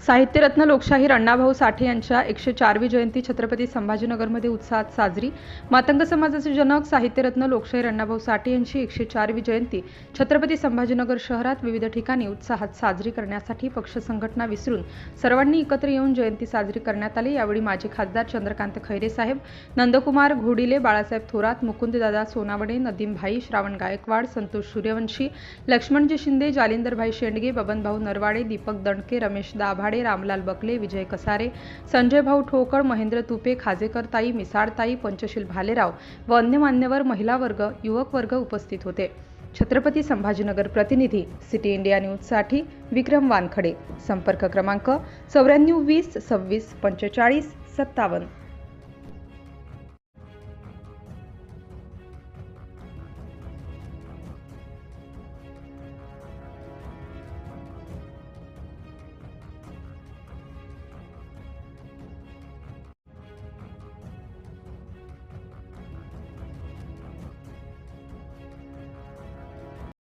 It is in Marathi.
साहित्यरत्न लोकशाहीर अण्णाभाऊ साठे यांच्या 104वी जयंती छत्रपती संभाजीनगरमध्ये उत्साहात साजरी। मातंग समाजाचे जनक साहित्यरत्न लोकशाहीर अण्णाभाऊ साठे यांची 104वी जयंती छत्रपती संभाजीनगर शहरात विविध ठिकाणी उत्साहात साजरी करण्यासाठी पक्ष संघटना विसरून सर्वांनी एकत्र येऊन जयंती साजरी करण्यात आली। यावेळी माजी खासदार चंद्रकांत खैरे साहेब, नंदकुमार घोडिले, बाळासाहेब थोरात, मुकुंददादा सोनावडे, नदीम भाई, श्रावण गायकवाड, संतोष सूर्यवंशी, लक्ष्मणजी शिंदे, जालिंदरभाई शेंडगे, बबनभाऊ नरवाडे, दीपक दंडके, रमेश दाभाडे, रामलाल बकले, विजय कसारे, संजय भाऊ ठोकळ, महेंद्र तुपे, खाजेकर ताई, मिसाळ ताई, पंचशील भालेराव व अन्य मान्यवर महिला वर्ग, युवक वर्ग उपस्थित होते। छत्रपती संभाजीनगर प्रतिनिधी सिटी इंडिया न्यूज साठी विक्रम वानखडे। संपर्क क्रमांक 94 20 26 45 57।